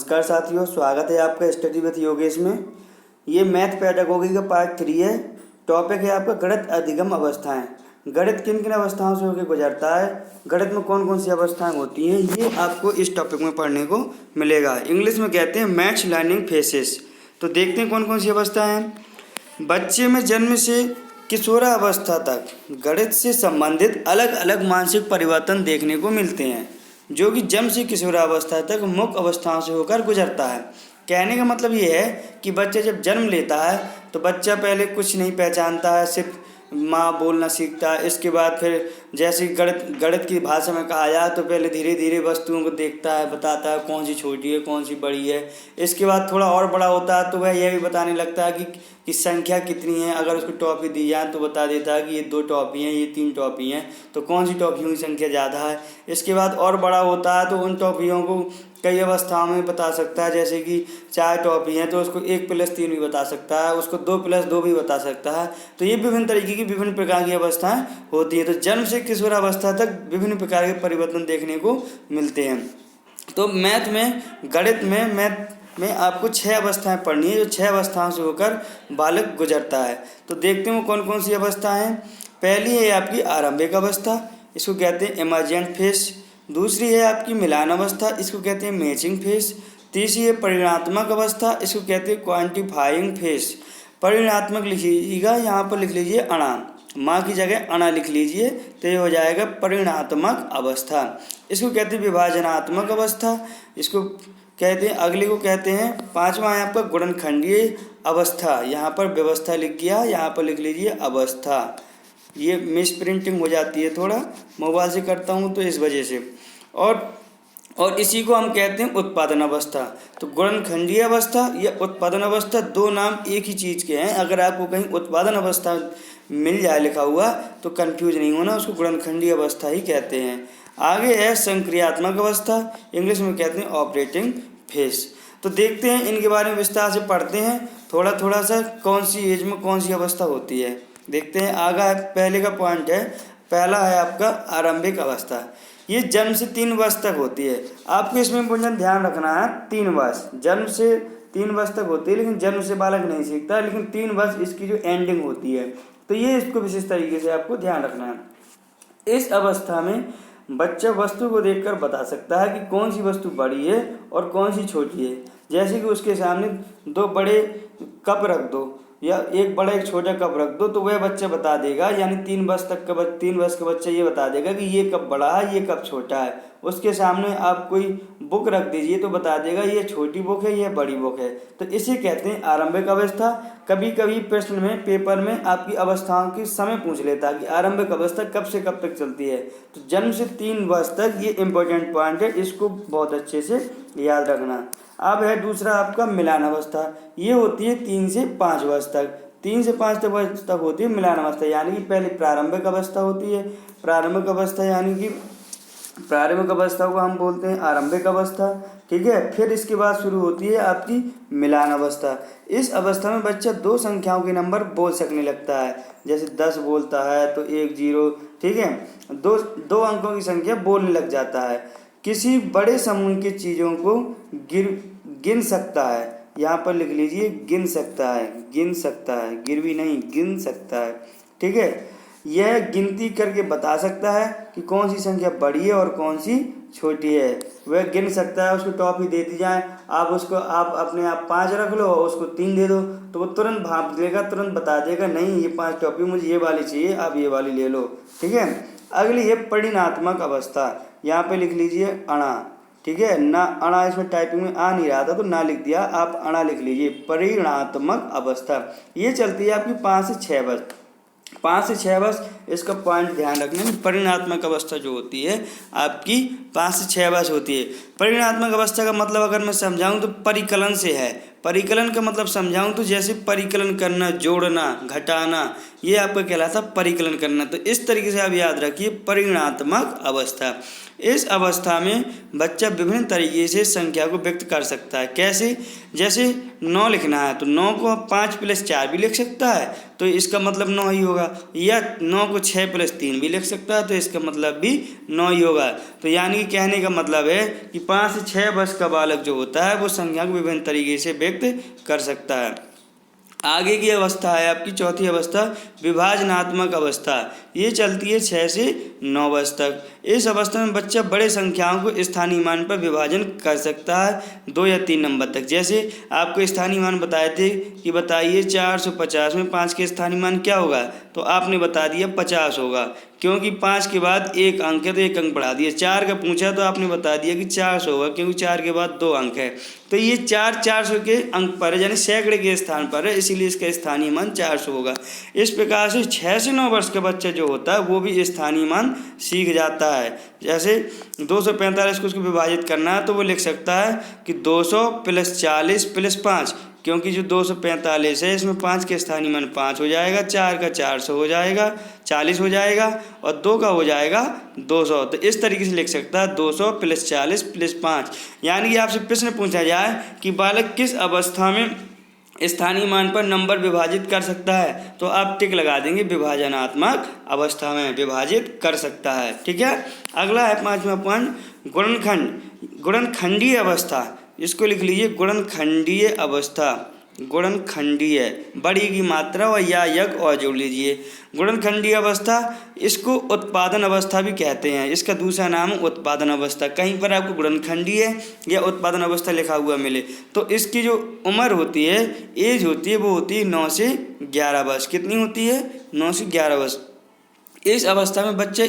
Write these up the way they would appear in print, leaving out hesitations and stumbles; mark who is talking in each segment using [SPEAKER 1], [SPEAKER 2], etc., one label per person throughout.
[SPEAKER 1] नमस्कार साथियों, स्वागत है आपका स्टडी विद योगेश में। ये मैथ पेडागोगी का पार्ट 3 है। टॉपिक है आपका गणित अधिगम अवस्थाएं। गणित किन किन अवस्थाओं से होकर गुजरता है, गणित में कौन कौन सी अवस्थाएं होती हैं, ये आपको इस टॉपिक में पढ़ने को मिलेगा। इंग्लिश में कहते हैं मैथ्स लर्निंग फेसेस। तो देखते हैं कौन कौन सी अवस्थाएँ हैं। बच्चे में जन्म से किशोरावस्था तक गणित से संबंधित अलग अलग मानसिक परिवर्तन देखने को मिलते हैं, जो कि जन्म से किशोरावस्था तक मुख्य अवस्थाओं से होकर गुजरता है। कहने का मतलब ये है कि बच्चा जब जन्म लेता है तो बच्चा पहले कुछ नहीं पहचानता है, सिर्फ माँ बोलना सीखता है। इसके बाद फिर जैसे गणित की भाषा में कहा जाए तो पहले धीरे धीरे वस्तुओं को देखता है, बताता है कौन सी छोटी है कौन सी बड़ी है। इसके बाद थोड़ा और बड़ा होता है तो वह यह भी बताने लगता है कि संख्या कितनी है। अगर उसको टॉफी दी जाए तो बता देता है कि ये 2 टॉफी हैं, ये 3 टॉफी हैं, तो कौन सी टॉफियों की संख्या ज़्यादा है। इसके बाद और बड़ा होता है तो उन टॉफियों को कई अवस्थाओं में बता सकता है। जैसे कि 4 टॉफी हैं तो उसको 1 + 3 भी बता सकता है, उसको 2 + 2 भी बता सकता है। तो ये विभिन्न तरीके की विभिन्न प्रकार की अवस्थाएं होती है। तो जन्म से किशोरावस्था तक विभिन्न प्रकार के परिवर्तन देखने को मिलते हैं। तो गणित में आपको 6 अवस्थाएं पढ़नी है, जो 6 अवस्थाओं से होकर बालक गुजरता है। तो देखते हैं कौन कौन सी अवस्थाएं हैं। पहली है आपकी आरंभिक अवस्था, इसको कहते हैं इमर्जेंट फेस। दूसरी है आपकी मिलान अवस्था, इसको कहते हैं मैचिंग फेस। तीसरी है परिणात्मक अवस्था, इसको कहते हैं क्वांटिफाइंग फेस। परिणात्मक लिखिएगा, यहाँ पर लिख लीजिए अणा, माँ की जगह अणा लिख लीजिए तो ये हो जाएगा परिणात्मक अवस्था। इसको कहते हैं विभाजनात्मक अवस्था। इसको कहते हैं, अगले को कहते हैं, पांचवा है आपका गुणनखंडीय अवस्था। यहाँ पर व्यवस्था लिख गया, यहाँ पर लिख लीजिए अवस्था। ये मिस प्रिंटिंग हो जाती है, थोड़ा मोबाइल से करता हूँ तो इस वजह से। और इसी को हम कहते हैं उत्पादन अवस्था। तो गुणनखंडीय अवस्था या उत्पादन अवस्था, दो नाम एक ही चीज़ के हैं। अगर आपको कहीं उत्पादन अवस्था मिल जाए लिखा हुआ तो कंफ्यूज नहीं होना, उसको गुणनखंडीय अवस्था ही कहते हैं। आगे है संक्रियात्मक अवस्था, इंग्लिश में कहते हैं ऑपरेटिंग फेस। तो देखते हैं इनके बारे में विस्तार से पढ़ते हैं थोड़ा सा, कौन सी एज में कौन सी अवस्था होती है। देखते हैं आगा पहले का पॉइंट है, पहला है आपका आरंभिक अवस्था। ये जन्म से 3 वर्ष तक होती है। आपको इसमें पूर्ण ध्यान रखना है, 3 वर्ष, जन्म से 3 वर्ष तक होती है, लेकिन जन्म से बालक नहीं सीखता, लेकिन 3 वर्ष इसकी जो एंडिंग होती है। तो ये इसको विशेष तरीके से आपको ध्यान रखना है। इस अवस्था में बच्चा वस्तु को देखकर बता सकता है कि कौन सी वस्तु बड़ी है और कौन सी छोटी है। जैसे कि उसके सामने 2 बड़े कप रख दो या एक बड़ा एक छोटा कप रख दो तो वह बच्चा बता देगा, यानी 3 वर्ष का बच्चा ये बता देगा कि ये कप बड़ा है ये कप छोटा है। उसके सामने आप कोई बुक रख दीजिए तो बता देगा ये छोटी बुक है ये बड़ी बुक है। तो इसे कहते हैं आरंभिक अवस्था। कभी कभी प्रश्न में पेपर में आपकी अवस्थाओं की समय पूछ लेता है कि आरंभिक अवस्था कब से कब तक चलती है। तो जन्म से 3 वर्ष तक ये इंपॉर्टेंट पॉइंट है, इसको बहुत अच्छे से याद रखना। अब है दूसरा आपका मिलान अवस्था। ये होती है 3 से 5 वर्ष तक। 3 से 5 वर्ष तक होती है मिलान अवस्था, यानी कि पहले प्रारंभिक अवस्था होती है। प्रारंभिक अवस्था यानी कि प्रारंभिक अवस्था को हम बोलते हैं आरंभिक अवस्था, ठीक है। फिर इसके बाद शुरू होती है आपकी मिलान अवस्था। इस अवस्था में बच्चा 2 संख्याओं के नंबर बोल सकने लगता है। जैसे 10 बोलता है तो 1 0, ठीक है, 2 अंकों की संख्या बोलने लग जाता है। किसी बड़े समूह की चीज़ों को गिन सकता है। यहाँ पर लिख लीजिए गिन सकता है, गिरवी नहीं, गिन सकता है, ठीक है। यह गिनती करके बता सकता है कि कौन सी संख्या बड़ी है और कौन सी छोटी है। वह गिन सकता है। उसको टॉफी दे दी जाए, आप अपने आप 5 रख लो और उसको 3 दे दो तो वो तुरंत भाप लेगा, तुरंत बता देगा नहीं ये 5 टॉफी मुझे ये वाली चाहिए, आप ये वाली ले लो, ठीक है। अगली है परिणात्मक अवस्था। यहाँ पे लिख लीजिए अणा, ठीक है ना। अणा इसमें टाइपिंग में आ नहीं रहा था तो ना लिख दिया, आप अणा लिख लीजिए। परिणात्मक अवस्था ये चलती है आपकी 5 से 6 वर्ष। 5 से 6 वर्ष इसका पॉइंट ध्यान रखना। परिणात्मक अवस्था जो होती है आपकी 5 से 6 वर्ष होती है। परिणात्मक अवस्था का मतलब अगर मैं समझाऊं तो परिकलन से है। परिकलन का मतलब समझाऊं तो जैसे परिकलन करना, जोड़ना, घटाना, ये आपका कहलाता परिकलन करना। तो इस तरीके से आप याद रखिए परिगणात्मक अवस्था। इस अवस्था में बच्चा विभिन्न तरीके से संख्या को व्यक्त कर सकता है। कैसे? जैसे 9 लिखना है तो 9 को 5 + 4 भी लिख सकता है, तो इसका मतलब 9 ही होगा। या 9 को 6 + 3 भी लिख सकता है, तो इसका मतलब भी 9 ही होगा। तो यानी कि कहने का मतलब है कि 5 से 6 वर्ष का बालक जो होता है वो संख्या को विभिन्न तरीके से व्यक्त कर सकता है। आगे की अवस्था है आपकी चौथी अवस्था विभाजनात्मक अवस्था। ये चलती है 6 से 9 वर्ष तक। इस अवस्था में बच्चा बड़े संख्याओं को स्थानीय मान पर विभाजन कर सकता है 2 या 3 नंबर तक। जैसे आपको स्थानीय मान बताए थे कि बताइए 450 में 5 के स्थानीय मान क्या होगा, तो आपने बता दिया 50 होगा, क्योंकि 5 के बाद 1 अंक है तो 1 अंक बढ़ा दिया। 4 का पूछा तो आपने बता दिया कि 400 होगा, क्योंकि 4 के बाद 2 अंक है। तो ये 400 के अंक पर है, यानी सैकड़े के स्थान पर है, इसीलिए इसका स्थानीय मान 400 होगा। इस प्रकार से 6 से 9 वर्ष का बच्चा जो होता है वो भी स्थानीय मान सीख जाता है। जैसे 245 को उसको विभाजित करना है तो वो लिख सकता है कि 200 + 40 + 5, क्योंकि जो 245 है इसमें 5 के स्थानीय मान 5 हो जाएगा, 4 का 400 हो जाएगा, 40 हो जाएगा और 2 का हो जाएगा 200। तो इस तरीके से लिख सकता है 200 + 40 + 5। यानी कि आपसे प्रश्न पूछा जाए कि बालक किस अवस्था में स्थानीय मान पर नंबर विभाजित कर सकता है, तो आप टिक लगा देंगे विभाजनात्मक अवस्था में विभाजित कर सकता है। ठीक है। अगला है 5वां पॉइंट गुणनखंडीय अवस्था। इसको लिख लीजिए गुणनखंडीय अवस्था। गुणनखंडीय बड़ी की मात्रा और या यज्ञ और जोड़ लीजिए। गुणनखंडीय अवस्था इसको उत्पादन अवस्था भी कहते हैं, इसका दूसरा नाम उत्पादन अवस्था। कहीं पर आपको गुणनखंडीय या उत्पादन अवस्था लिखा हुआ मिले तो इसकी जो उम्र होती है, एज होती है, वो होती है 9 से 11 वर्ष। कितनी होती है? 9 से 11 वर्ष। इस अवस्था में बच्चे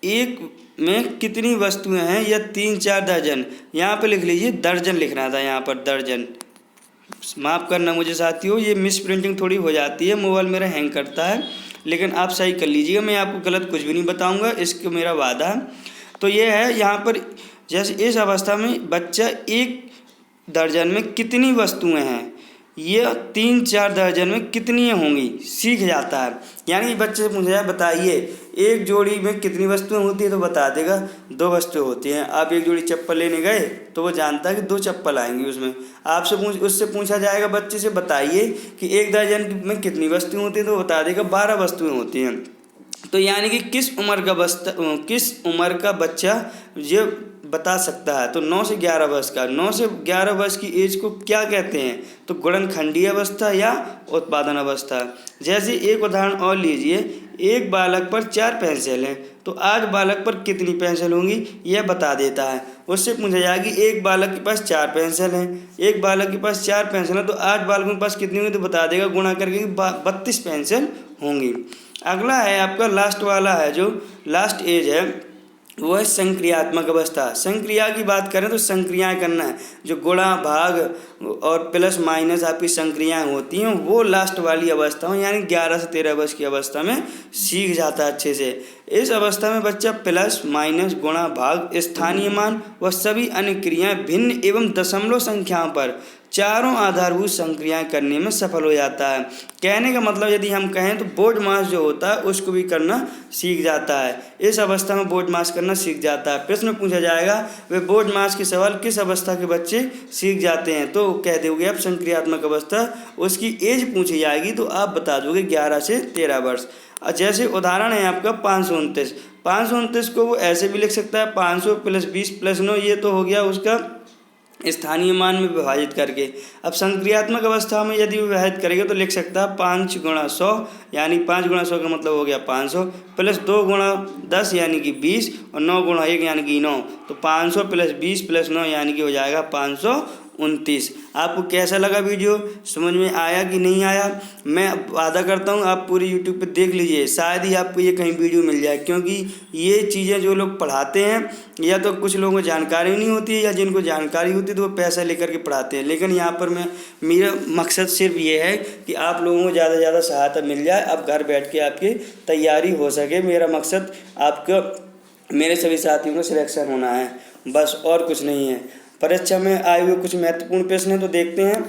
[SPEAKER 1] एक में कितनी वस्तुएं हैं? या 3-4 दर्जन। यहाँ पे लिख लीजिए दर्जन लिखना था, यहाँ पर दर्जन। माफ़ करना मुझे साथियों, ये मिस प्रिंटिंग थोड़ी हो जाती है, मोबाइल मेरा हैंग करता है, लेकिन आप सही कर लीजिएगा। मैं आपको गलत कुछ भी नहीं बताऊंगा, इसको मेरा वादा है। तो ये है यहाँ पर, जैसे इस अवस्था में बच्चा 1 दर्जन में कितनी वस्तुएं हैं, ये 3-4 दर्जन में कितनी होंगी सीख जाता है। यानी कि बच्चे से पूछा जाए बताइए एक जोड़ी में कितनी वस्तुएं होती है, तो बता देगा 2 वस्तुएं होती हैं। आप एक जोड़ी चप्पल लेने गए तो वो जानता है कि 2 चप्पल आएंगी उसमें। उससे पूछा जाएगा बच्चे से बताइए कि 1 दर्जन में कितनी वस्तुएं होती हैं, तो बता देगा 12 वस्तुएं होती हैं। तो यानी कि किस उम्र का बच्चा ये बता सकता है, तो 9 से 11 वर्ष का। 9 से 11 वर्ष की एज को क्या कहते हैं, तो गुणनखंडीय अवस्था या उत्पादन अवस्था। जैसे एक उदाहरण और लीजिए, एक बालक पर 4 पेंसिल हैं, तो आज बालक पर कितनी पेंसिल होंगी यह बता देता है। उससे पूछा जाए कि एक बालक के पास 4 पेंसिल हैं, एक बालक के पास 4 पेंसिल हैं, तो आज बालकों के पास कितनी होंगी, तो बता देगा गुणा करके 32 पेंसिल होंगी। अगला है आपका लास्ट वाला है, जो लास्ट एज है वो है संक्रियात्मक अवस्था। संक्रिया की बात करें तो संक्रियाएं करना है, जो गुणा भाग और प्लस माइनस आपकी संक्रियाएं होती हैं, वो लास्ट वाली अवस्था हो, यानी 11 से 13 वर्ष की अवस्था में सीख जाता है अच्छे से। इस अवस्था में बच्चा प्लस माइनस गुणा भाग स्थानीय मान व सभी अन्य क्रियाएं भिन्न एवं दशमलव संख्याओं पर चारों आधारभूत संक्रियाएं करने में सफल हो जाता है। कहने का मतलब यदि हम कहें तो बोर्ड मास जो होता है उसको भी करना सीख जाता है। इस अवस्था में बोर्ड मास करना सीख जाता है। प्रश्न पूछा जाएगा वे बोर्ड मास के सवाल किस अवस्था के बच्चे सीख जाते हैं, तो कह दोगे आप संक्रियात्मक अवस्था। उसकी एज पूछी जाएगी तो आप बता दोगे 11 से 13 वर्ष। जैसे उदाहरण है आपका 529 को वो ऐसे भी लिख सकता है 500 + 20 + 9, ये तो हो गया उसका स्थानीय मान में विभाजित करके। अब संक्रियात्मक अवस्था में यदि विभाजित करेगा तो लिख सकता है 5 × 100, यानी 5 × 100 का मतलब हो गया 500, प्लस 2 × 10 यानी कि 20, और 9 × 1 यानी कि 9, तो 500 + 20 + 9 यानी कि हो जाएगा 529। आपको कैसा लगा वीडियो, समझ में आया कि नहीं आया? मैं वादा करता हूँ आप पूरी यूट्यूब पे देख लीजिए, शायद ही आपको ये कहीं वीडियो मिल जाए, क्योंकि ये चीज़ें जो लोग पढ़ाते हैं या तो कुछ लोगों को जानकारी नहीं होती है, या जिनको जानकारी होती है तो वो पैसा लेकर के पढ़ाते हैं। लेकिन यहाँ पर मेरा मकसद सिर्फ ये है कि आप लोगों को ज़्यादा से ज़्यादा सहायता मिल जाए, आप घर बैठ के आपकी तैयारी हो सके। मेरा मकसद आपका, मेरे सभी साथियों का सिलेक्शन होना है, बस और कुछ नहीं है। परीक्षा में आए हुए कुछ महत्वपूर्ण प्रश्न हैं, तो देखते हैं।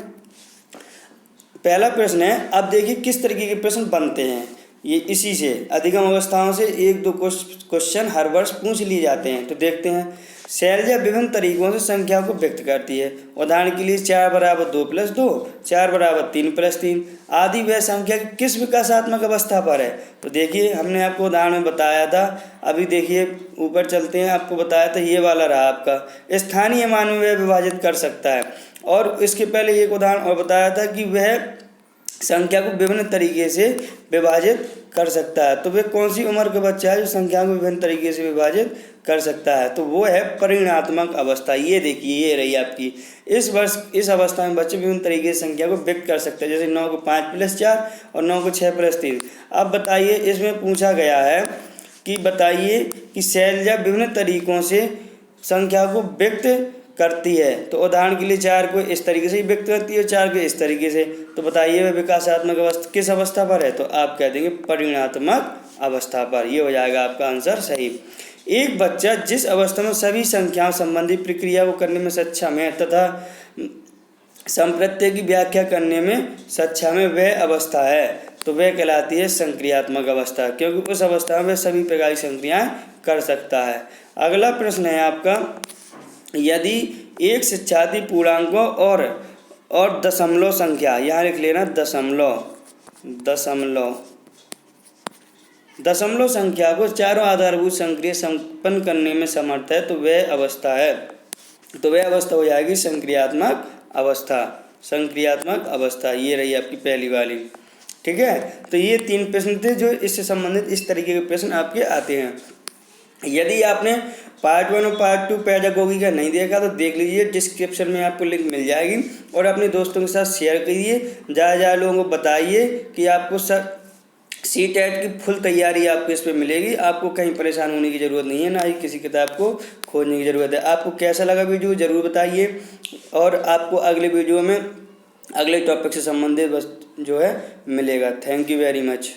[SPEAKER 1] पहला प्रश्न है, अब देखिए किस तरीके के प्रश्न बनते हैं। ये इसी से अधिगम अवस्थाओं से 1-2 क्वेश्चन हर वर्ष पूछ लिए जाते हैं। तो देखते हैं। शैलजा विभिन्न तरीकों से संख्या को व्यक्त करती है। उदाहरण के लिए 4 = 2 + 2, 4 = 3 + 3 आदि वह संख्या की किस विकासात्मक अवस्था पर है। तो देखिए हमने आपको उदाहरण में बताया था। अभी देखिए ऊपर चलते हैं, आपको बताया था ये वाला रहा आपका। स्थानीय मान में वह विभाजित कर सकता है। और इसके पहले एक उदाहरण और बताया था कि वह संख्या को विभिन्न तरीके से विभाजित कर सकता है। तो वह कौन सी उम्र का बच्चा है जो संख्या को विभिन्न तरीके से विभाजित कर सकता है। तो वो है परिमाणात्मक अवस्था। ये देखिए, ये रही आपकी। इस अवस्था में बच्चे विभिन्न तरीके से संख्या को व्यक्त कर सकते हैं, जैसे 9 को 5 + 4 और 9 को 6 + 3। अब बताइए, इसमें पूछा गया है कि बताइए कि शैलजा विभिन्न तरीकों से संख्या को व्यक्त करती है। तो उदाहरण के लिए 4 को इस तरीके से ही व्यक्त करती है, 4 को इस तरीके से। तो बताइए वह विकासात्मक अवस्था किस अवस्था पर है। तो आप कह देंगे परिमाणात्मक अवस्था पर। ये हो जाएगा आपका आंसर सही। एक बच्चा जिस अवस्था में सभी संख्याओं संबंधी प्रक्रिया को करने में सक्षम है तथा संप्रत्यय की व्याख्या करने में सक्षम है, वह अवस्था है। तो वह कहलाती है संक्रियात्मक अवस्था, क्योंकि उस अवस्था में सभी प्रकार की संक्रियाएं कर सकता है। अगला प्रश्न है आपका, यदि एक शिक्षार्थी पूर्णांकों और दशमलव संख्या, यहाँ लिख लेना दशमलव संख्या को चारों आधारभूत संक्रिया संपन्न करने में समर्थ है, तो वह अवस्था है। तो वह अवस्था हो जाएगी संक्रियात्मक अवस्था। ये रही आपकी पहली वाली। ठीक है, तो ये 3 प्रश्न थे जो इससे संबंधित इस तरीके के प्रश्न आपके आते हैं। यदि आपने पार्ट 1 और पार्ट 2 पेडागोगी का नहीं देखा तो देख लीजिए, डिस्क्रिप्शन में आपको लिंक मिल जाएगी। और अपने दोस्तों के साथ शेयर कीजिए, ज़्यादा लोगों को बताइए कि आपको CTET की फुल तैयारी आपको इस पर मिलेगी। आपको कहीं परेशान होने की ज़रूरत नहीं है, ना ही किसी किताब को खोजने की ज़रूरत है। आपको कैसा लगा वीडियो ज़रूर बताइए, और आपको अगले वीडियो में अगले टॉपिक से संबंधित जो है मिलेगा। Thank you very much.